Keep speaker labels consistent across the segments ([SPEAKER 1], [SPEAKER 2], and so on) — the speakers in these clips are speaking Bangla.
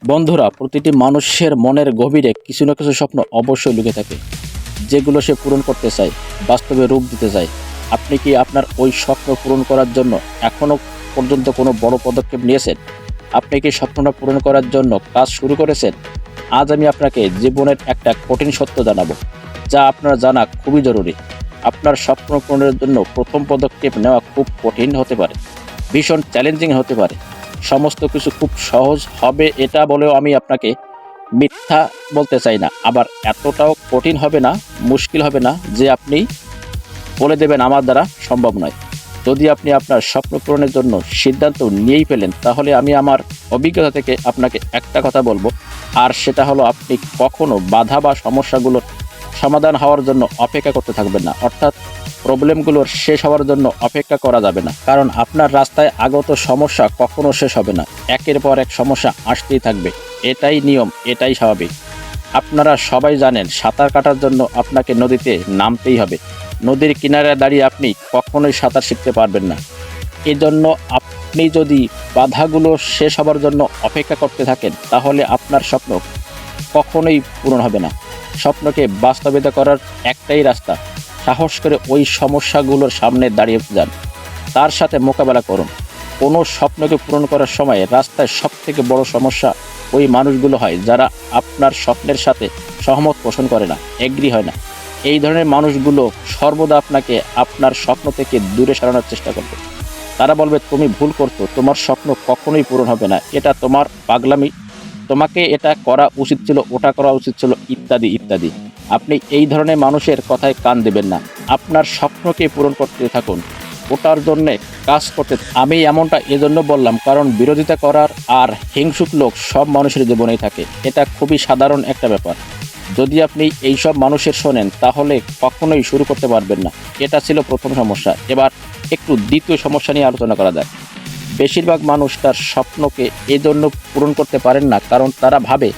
[SPEAKER 1] বন্ধুরা, প্রতিটি মানুষের মনের গভীরে কিছু না কিছু স্বপ্ন অবশ্যই লুকিয়ে থাকে, যেগুলো সে পূরণ করতে চায়, বাস্তবে রূপ দিতে চায়। আপনি কি আপনার ওই স্বপ্ন পূরণ করার জন্য এখনো পর্যন্ত কোনো বড় পদক্ষেপ নিয়েছেন? আপনি কি স্বপ্নটা পূরণ করার জন্য কাজ শুরু করেছেন? আজ আমি আপনাকে জীবনের একটা কঠিন সত্য জানাবো, যা আপনার জানা খুবই জরুরি। আপনার স্বপ্ন পূরণের জন্য প্রথম পদক্ষেপ নেওয়া খুব কঠিন হতে পারে, ভীষণ চ্যালেঞ্জিং হতে পারে। সমস্ত কিছু খুব সহজ হবে এটা বলেও আমি আপনাকে মিথ্যা বলতে চাই না, আবার এতটাও কঠিন হবে না, মুশকিল হবে না যে আপনি বলে দেবেন আমার দ্বারা সম্ভব নয়। যদি আপনি আপনার স্বপ্ন পূরণের জন্য সিদ্ধান্ত নিয়েই ফেলেন, তাহলে আমি আমার অভিজ্ঞতা থেকে আপনাকে একটা কথা বলবো, আর সেটা হলো আপনি কখনো বাধা বা সমস্যাগুলোর সমাধান হওয়ার জন্য অপেক্ষা করতে থাকবেন না। অর্থাৎ প্রবলেমগুলোর শেষ হওয়ার জন্য অপেক্ষা করা যাবে না, কারণ আপনার রাস্তায় আগত সমস্যা কখনো শেষ হবে না। একের পর এক সমস্যা আসতেই থাকবে, এটাই নিয়ম, এটাই স্বাভাবিক। আপনারা সবাই জানেন, সাঁতার কাটার জন্য আপনাকে নদীতে নামতেই হবে। নদীর কিনারে দাঁড়িয়ে আপনি কখনোই সাঁতার শিখতে পারবেন না। এজন্য আপনি যদি বাধাগুলো শেষ হবার জন্য অপেক্ষা করতে থাকেন, তাহলে আপনার স্বপ্ন কখনোই পূরণ হবে না। স্বপ্নকে বাস্তবায়িত করার একটাই রাস্তা, সাহস করে ওই সমস্যাগুলোর সামনে দাঁড়িয়ে যান, তার সাথে মোকাবেলা করুন। কোনো স্বপ্নকে পূরণ করার সময় রাস্তায় সবথেকে বড় সমস্যা ওই মানুষগুলো হয় যারা আপনার স্বপ্নের সাথে সহমত পোষণ করে না, এগ্রি হয় না। এই ধরনের মানুষগুলো সর্বদা আপনাকে আপনার স্বপ্ন থেকে দূরে সরানোর চেষ্টা করবে। তারা বলবে, তুমি ভুল করছো, তোমার স্বপ্ন কখনোই পূরণ হবে না, এটা তোমার পাগলামি, তোমাকে এটা করা উচিত ছিল, ওটা করা উচিত ছিল, ইত্যাদি ইত্যাদি। আপনি এই ধরনের মানুষের কথায় কান দেবেন না, আপনার স্বপ্নকে পূরণ করতে থাকুন, ওটার জন্যে কাজ করতে। আমি এমনটা এজন্য বললাম, কারণ বিরোধিতা করার আর হিংসুক লোক সব মানুষের জীবনেই থাকে। এটা খুবই সাধারণ একটা ব্যাপার। যদি আপনি এইসব মানুষের শোনেন, তাহলে কখনোই শুরু করতে পারবেন না। এটা ছিল প্রথম সমস্যা। এবার একটু দ্বিতীয় সমস্যা নিয়ে আলোচনা করা যায়। বেশিরভাগ মানুষ তার স্বপ্নকে এজন্য পূরণ করতে পারেন না, কারণ তারা ভাবে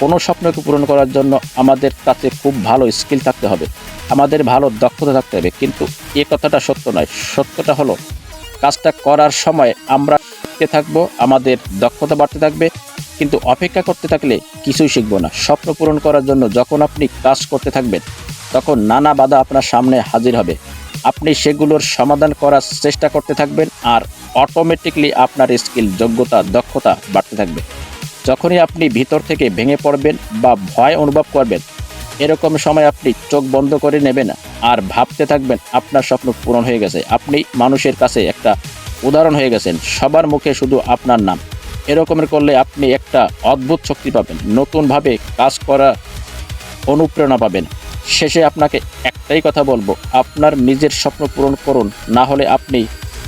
[SPEAKER 1] কোনো স্বপ্নকে পূরণ করার জন্য আমাদের কাছে খুব ভালো স্কিল থাকতে হবে, আমাদের ভালো দক্ষতা থাকতে হবে। কিন্তু এ কথাটা সত্য নয়। সত্যটা হলো, কাজটা করার সময় আমরা শিখতে থাকবো, আমাদের দক্ষতা বাড়তে থাকবে, কিন্তু অপেক্ষা করতে থাকলে কিছুই শিখবো না। স্বপ্ন পূরণ করার জন্য যখন আপনি কাজ করতে থাকবেন, তখন নানা বাধা আপনার সামনে হাজির হবে। আপনি সেগুলোর সমাধান করার চেষ্টা করতে থাকবেন, আর অটোমেটিকলি আপনার স্কিল, যোগ্যতা, দক্ষতা বাড়তে থাকবে। যখনই আপনি ভিতর থেকে ভেঙে পড়বেন বা ভয় অনুভব করবেন, এরকম সময় আপনি চোখ বন্ধ করে নেবেন আর ভাবতে থাকবেন আপনার স্বপ্ন পূরণ হয়ে গেছে। আপনি মানুষের কাছে একটা উদাহরণ হয়ে গেছেন, সবার মুখে শুধু আপনার নাম। এরকমের করলে আপনি একটা অদ্ভুত শক্তি পাবেন, নতুনভাবে কাজ করা অনুপ্রেরণা পাবেন। শেষে আপনাকে একটাই কথা বলবো, আপনার নিজের স্বপ্ন পূরণ করুন, না হলে আপনি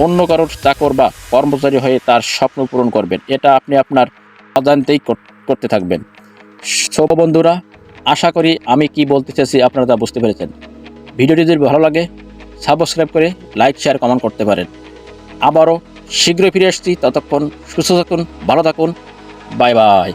[SPEAKER 1] অন্য কারোর চাকর বা কর্মচারী হয়ে তার স্বপ্ন পূরণ করবেন। এটা আপনি আপনার অজান্তেই করতে থাকবেন। সো বন্ধুরা, আশা করি আমি কি বলতে চাইছি আপনারা তা বুঝতে পেরেছেন। ভিডিওটি যদি ভালো লাগে, সাবস্ক্রাইব করে লাইক, শেয়ার, কমেন্ট করতে পারেন। আবারও শীঘ্রই ফিরে আসছি, ততক্ষণ সুস্থ থাকুন, ভালো থাকুন, বাই বাই।